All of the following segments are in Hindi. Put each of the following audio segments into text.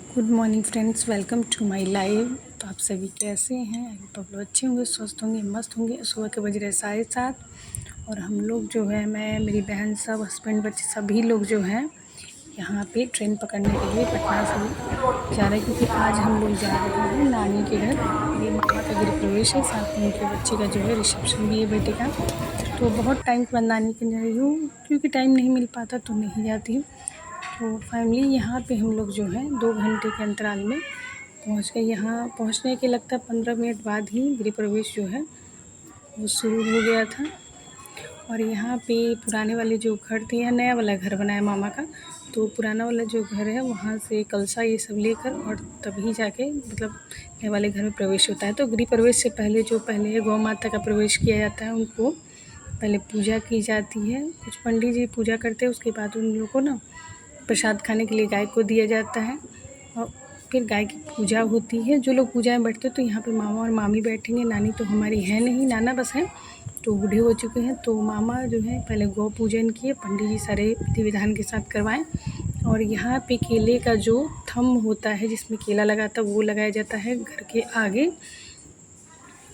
Good morning friends, welcome to my live. तो आप सभी कैसे हैं? आप लोग अच्छे होंगे, स्वस्थ होंगे, मस्त होंगे। सुबह के बज रहे 7:30 और हम लोग जो है, मैं, मेरी बहन, सब हस्बैंड, बच्चे, सभी लोग जो हैं यहाँ पे ट्रेन पकड़ने के लिए पटना से जा रहे हैं, क्योंकि आज हम लोग जा रहे हैं नानी के घर। मेरी मामा का गृह प्रवेश है, साथ में उनके बच्चे का जो है रिसेप्शन भी है, बेटे का। तो बहुत टाइम के बाद नानी के जा रही हूँ, क्योंकि टाइम नहीं मिल पाता तो नहीं जाती हूँ। तो फाइनली यहाँ पे हम लोग जो है 2 घंटे के अंतराल में पहुँच गए। यहाँ पहुँचने के लगता है 15 मिनट बाद ही गृह प्रवेश जो है वो शुरू हो गया था। और यहाँ पे पुराने वाले जो घर थे, या नया वाला घर बना है मामा का, तो पुराना वाला जो घर है वहाँ से कलशा ये सब लेकर और तभी जाके मतलब नए वाले घर में प्रवेश होता है। तो गृह प्रवेश से पहले गौ माता का प्रवेश किया जाता है। उनको पहले पूजा की जाती है, कुछ पंडित जी पूजा करते हैं, उसके बाद उन लोगों को ना प्रसाद खाने के लिए गाय को दिया जाता है। और फिर गाय की पूजा होती है। जो लोग पूजा में बैठते हैं, तो यहाँ पे मामा और मामी बैठेंगे। नानी तो हमारी है नहीं, नाना बस है, तो बूढ़े हो चुके हैं। तो मामा जो है पहले गौ पूजन किए, पंडित जी सारे विधि विधान के साथ करवाएं। और यहाँ पे केले का जो थंब होता है जिसमें केला लगाता है, वो लगाया जाता है घर के आगे।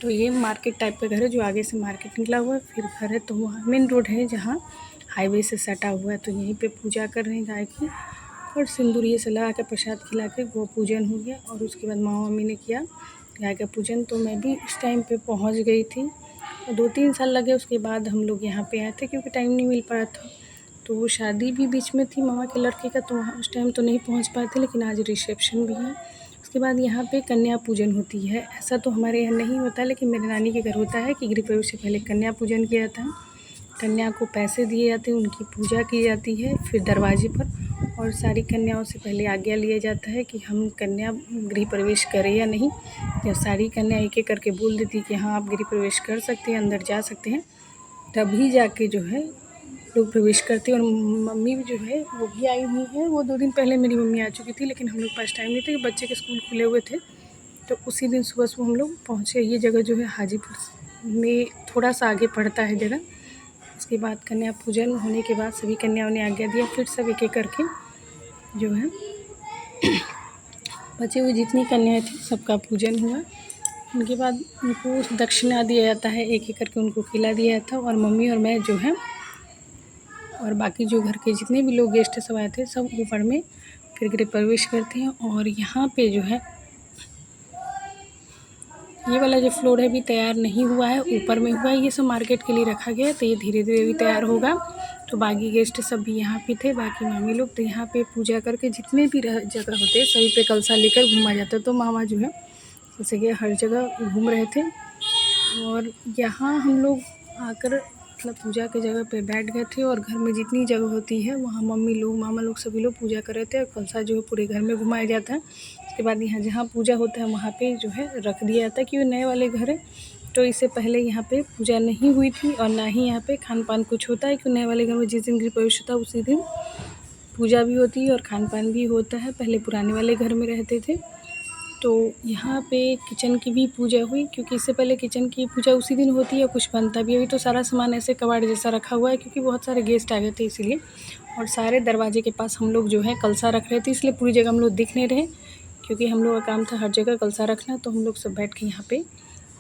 तो ये मार्केट टाइप का घर है, जो आगे से मार्केट निकला हुआ है, फिर घर है। तो वहाँ मेन रोड है जहाँ हाईवे से सटा हुआ है। तो यहीं पे पूजा कर रहे हैं गाय की, और सिंदूर ये सब लगा के प्रसाद खिला के गौ पूजन हो गया। और उसके बाद मामा मम्मी ने किया गाय का पूजन। तो मैं भी इस टाइम पे पहुंच गई थी, और 2-3 साल लगे उसके बाद हम लोग यहाँ पे आए थे, क्योंकि टाइम नहीं मिल पा रहा था। तो वो शादी भी बीच में थी मामा के लड़के का, तो वहाँ उस टाइम तो नहीं पहुँच पाए थे, लेकिन आज रिसेप्शन भी है। उसके बाद यहाँ पे कन्या पूजन होती है। ऐसा तो हमारे यहाँ नहीं होता, लेकिन मेरे नानी के घर होता है कि गृह प्रवेश से पहले कन्या पूजन किया जाता है। कन्या को पैसे दिए जाते हैं, उनकी पूजा की जाती है, फिर दरवाजे पर। और सारी कन्याओं से पहले आज्ञा लिया जाता है कि हम कन्या गृह प्रवेश करें या नहीं। जब सारी कन्या एक एक करके बोल देती कि हाँ आप गृह प्रवेश कर सकते हैं, अंदर जा सकते हैं, तभी जाके जो है लोग प्रवेश करते हैं। और मम्मी भी जो है वो भी आई हुई है। वो 2 दिन पहले मेरी मम्मी आ चुकी थी, लेकिन हम लोग के पास टाइम नहीं था, कि बच्चे के स्कूल खुले हुए थे। तो उसी दिन सुबह हम लोग पहुँचे। ये जगह जो है हाजीपुर में थोड़ा सा आगे पड़ता है जगह। उसके बाद कन्या पूजन होने के बाद सभी कन्याओं ने आज्ञा दिया, फिर सब एक एक करके जो है बचे हुए जितनी कन्याएं थी सबका पूजन हुआ। उनके बाद उनको दक्षिणा दिया जाता है, एक एक करके उनको खिला दिया जाता है। और मम्मी और मैं जो है, और बाकी जो घर के जितने भी लोग गेस्ट सब आए थे, सब ऊपर में फिर गृह प्रवेश करते हैं। और यहाँ पे जो है ये वाला जो फ्लोर है अभी तैयार नहीं हुआ है, ऊपर में हुआ है। ये सब मार्केट के लिए रखा गया है, तो ये धीरे धीरे भी तैयार होगा। तो बाकी गेस्ट सब भी यहाँ पे थे, बाकी मामी लोग। तो यहाँ पे पूजा करके जितने भी जगह होते हैं सभी पे कलशा लेकर घूमा जाता है। तो मामा जो है जैसे कि हर जगह घूम रहे थे। और यहाँ हम लोग आकर मतलब पूजा की जगह पे बैठ गए थे। और घर में जितनी जगह होती है वहाँ मम्मी लोग, मामा लोग, सभी लोग पूजा कर रहे थे। और कलशा जो है पूरे घर में घुमाया जाता है। उसके बाद यहाँ जहाँ पूजा होता है वहाँ पे जो है रख दिया जाता है, क्योंकि नए वाले घर है, तो इससे पहले यहाँ पे पूजा नहीं हुई थी। और ना ही यहाँ पे खान पान कुछ होता है, क्योंकि नए वाले घर में जिस दिन गृह प्रवेश होता है उसी दिन पूजा भी होती है और खान पान भी होता है। पहले पुराने वाले घर में रहते थे। तो यहाँ पे किचन की भी पूजा हुई, क्योंकि इससे पहले किचन की पूजा उसी दिन होती है, कुछ बनता भी है। अभी तो सारा सामान ऐसे कबाड़ जैसा रखा हुआ है, क्योंकि बहुत सारे गेस्ट आ गए थे इसीलिए। और सारे दरवाजे के पास हम लोग जो है कलशा रख रहे थे, इसलिए पूरी जगह हम लोग दिख नहीं रहे, क्योंकि हम लोग का काम था हर जगह कलशा रखना। तो हम लोग सब बैठ के यहाँ पे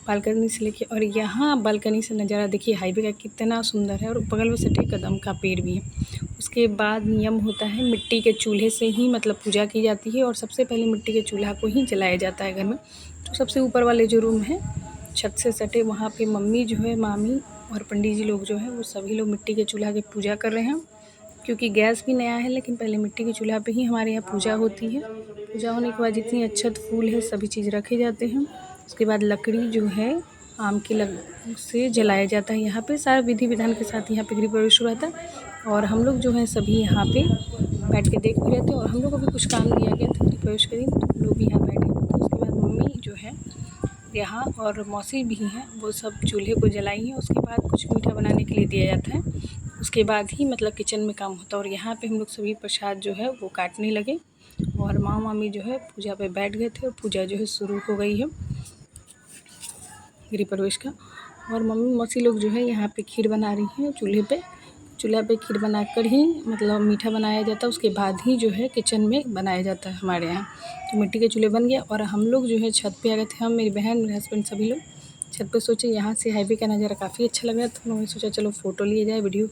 बालकनी से लेके, और यहाँ बालकनी से नज़ारा देखिए हाईवे का कितना सुंदर है। और बगल में सटे कदम का पेड़ भी है। उसके बाद नियम होता है, मिट्टी के चूल्हे से ही मतलब पूजा की जाती है। और सबसे पहले मिट्टी के चूल्हा को ही जलाया जाता है घर में। तो सबसे ऊपर वाले जो रूम है छत से सटे, वहाँ पे मम्मी जो है, मामी और पंडित जी लोग जो है वो सभी लोग मिट्टी के चूल्हा की पूजा कर रहे हैं। क्योंकि गैस भी नया है, लेकिन पहले मिट्टी के चूल्हा पे ही हमारे यहाँ पूजा होती है। पूजा होने के बाद जितनी अक्षत फूल है सभी चीज़ रखे जाते हैं। उसके बाद लकड़ी जो है आम की लग से जलाया जाता है। यहाँ पे सारा विधि विधान के साथ यहाँ पे गृह प्रवेश हुआ था। और हम लोग जो है सभी यहाँ पे बैठ के देख भी रहे थे। और हम लोग को भी कुछ काम दिया गया था गृह प्रवेश के दिन, तो हम लोग भी यहाँ बैठे हुए थे। उसके बाद मम्मी जो है यहाँ और मौसी भी हैं, वो सब चूल्हे को जलाई हैं। उसके बाद कुछ मीठा बनाने के लिए दिया जाता है, उसके बाद ही मतलब किचन में काम होता है। और यहाँ पे हम लोग सभी प्रसाद जो है वो काटने लगे। और मामा मामी जो है पूजा पे बैठ गए थे, और पूजा जो है शुरू हो गई है गृह प्रवेश का। और मम्मी मौसी लोग जो है यहाँ पे खीर बना रही हैं चूल्हे पे। चूल्हा पे खीर बनाकर ही मतलब मीठा बनाया जाता है, उसके बाद ही जो है किचन में बनाया जाता है हमारे यहाँ। तो मिट्टी के चूल्हे बन गए और हम लोग जो है छत पे आ गए थे, हम, मेरी बहन, मेरे हस्बैंड सभी लोग छत पे। सोचे यहाँ से हाईवे का नज़ारा काफ़ी अच्छा लग रहा था, तो हमने सोचा चलो फ़ोटो लिए जाए वीडियो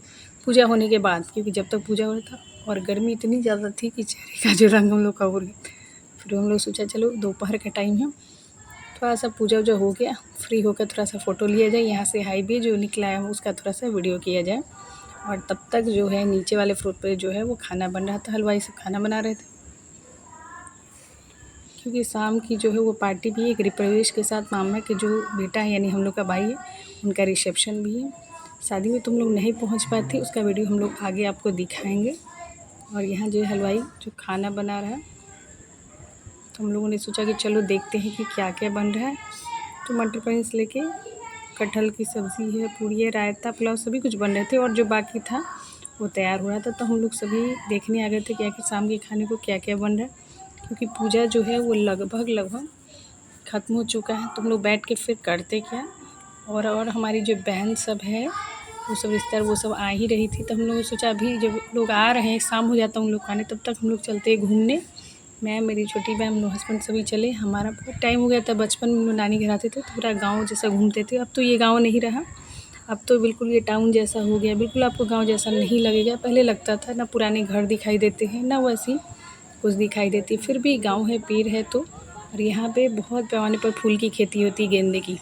पूजा होने के बाद, क्योंकि जब तक पूजा हो रहा था और गर्मी इतनी ज़्यादा थी कि चेहरे का जो रंग हम लोग का उड़ गया। फिर हम लोग सोचा चलो दोपहर का टाइम है, थोड़ा सा पूजा वूजा हो गया, फ्री होकर थोड़ा सा फ़ोटो लिया जाए, यहाँ से हाईवे जो निकला है उसका थोड़ा सा वीडियो किया जाए। और तब तक जो है नीचे वाले फ्लोर पे जो है वो खाना बन रहा था, हलवाई सब खाना बना रहे थे, क्योंकि शाम की जो है वो पार्टी भी है, गृह प्रवेश के साथ मामा के जो बेटा है यानी हम लोग का भाई है, उनका रिसेप्शन भी है। शादी में तुम लोग नहीं पहुंच पाए थे, उसका वीडियो हम लोग आगे आपको दिखाएंगे। और यहाँ जो है हलवाई जो खाना बना रहा है, तो हम लोगों ने सोचा कि चलो देखते हैं कि क्या क्या बन रहा है। तो मटर पनीर से लेके कटहल की सब्ज़ी है, पूड़ी है, रायता, पुलाव सभी कुछ बन रहे थे और जो बाकी था वो तैयार हो रहा था। तो हम लोग सभी देखने आ गए थे क्या कि शाम के खाने को क्या क्या बन रहा है, क्योंकि पूजा जो है वो लगभग ख़त्म हो चुका है। तो हम लोग बैठ के फिर करते क्या, और हमारी जो बहन सब है वो सब रिश्तेदार वो सब आ ही रही थी। तो हम लोगों ने सोचा अभी जब लोग आ रहे हैं, शाम हो जाता है उन लोग खाने, तब तक हम लोग चलते हैं घूमने। मैं, मेरी छोटी बहन, हम लोग हस्बैंड सभी चले। हमारा बहुत टाइम हो गया था, बचपन में हम लोग नानी घर आते थे तो पूरा गाँव जैसा घूमते थे। अब तो ये गाँव नहीं रहा, अब तो बिल्कुल ये टाउन जैसा हो गया। बिल्कुल आपको गाँव जैसा नहीं लगेगा। पहले लगता था ना पुराने घर दिखाई देते हैं ना वैसी कुछ दिखाई देती, फिर भी गाँव है, पेड़ है तो। और यहाँ पे बहुत पैमाने पर फूल की खेती होती है, गेंदे की।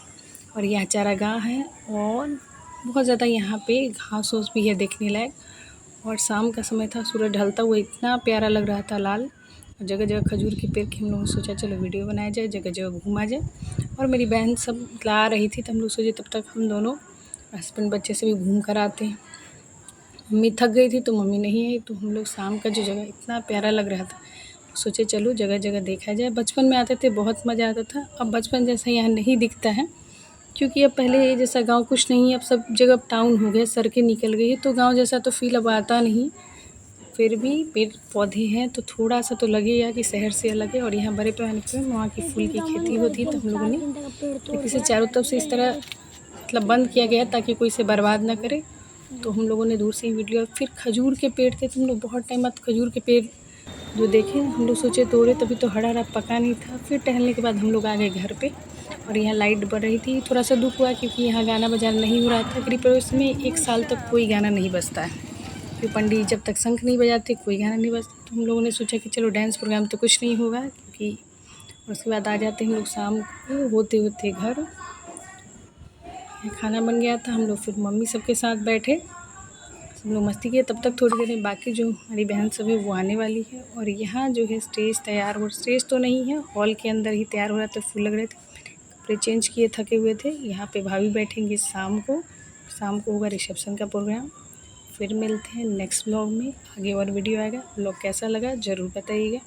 और यहाँ चारागाह है और बहुत ज़्यादा यहाँ पे घास वास भी है देखने लायक। और शाम का समय था, सूरज ढलता हुआ इतना प्यारा लग रहा था, लाल। और जगह जगह खजूर के पेड़ के हम लोगों ने सोचा चलो वीडियो बनाया जाए, जगह जगह घूमा जाए। और मेरी बहन सब ला रही थी, तो हम लोग सोचे तब तक हम दोनों हस्बैंड बच्चे से भी घूम कर आते हैं। मम्मी थक गई थी तो मम्मी नहीं आई, तो हम लोग शाम का जो जगह इतना प्यारा लग रहा था, सोचे चलो जगह जगह देखा जाए। बचपन में आते थे, बहुत मज़ा आता था। अब बचपन जैसा यहाँ नहीं दिखता है, क्योंकि अब पहले जैसा गांव कुछ नहीं है, अब सब जगह टाउन हो गए, सड़कें निकल गई है, तो गांव जैसा तो फील अब आता नहीं। फिर भी पेड़ पौधे हैं तो थोड़ा सा तो लगेगा कि शहर से अलग है। और यहाँ बड़े पैमाने पर वहाँ की फूल की खेती होती है, तो हम लोगों ने इसे चारों तरफ से इस तरह मतलब बंद किया गया ताकि कोई इसे बर्बाद ना करे। तो हम लोगों ने दूर से ही वीडियो। फिर खजूर के पेड़ थे, तो हम लोग बहुत टाइम बाद खजूर के पेड़ जो देखे, हम लोग सोचे तोड़े, तभी तो हरा हरा पका नहीं था। फिर टहलने के बाद हम लोग आ गए घर पे, और यहाँ लाइट बढ़ रही थी। थोड़ा सा दुख हुआ क्योंकि यहाँ गाना बजाना नहीं हो रहा था। गृह प्रवेश में 1 साल तक कोई गाना नहीं बजता है, क्योंकि पंडित जब तक शंख नहीं बजाते कोई गाना नहीं बजता। तो हम लोगों ने सोचा कि चलो डांस प्रोग्राम तो कुछ नहीं होगा, क्योंकि उसके बाद आ जाते हैं हम लोग शाम को होते होते घर। खाना बन गया था, हम लोग फिर मम्मी सबके साथ बैठे, सब लोग मस्ती किए। तब तक थोड़ी देर में बाकी जो हमारी बहन सब है वो आने वाली है। और यहाँ जो है स्टेज तैयार हो, स्टेज तो नहीं है, हॉल के अंदर ही तैयार हो रहा था। फूल लग रहे थे, कपड़े चेंज किए, थके हुए थे। यहाँ पे भाभी बैठेंगी शाम को होगा रिसेप्शन का प्रोग्राम। फिर मिलते हैं नेक्स्ट व्लॉग में, आगे और वीडियो आएगा। व्लॉग कैसा लगा ज़रूर बताइएगा।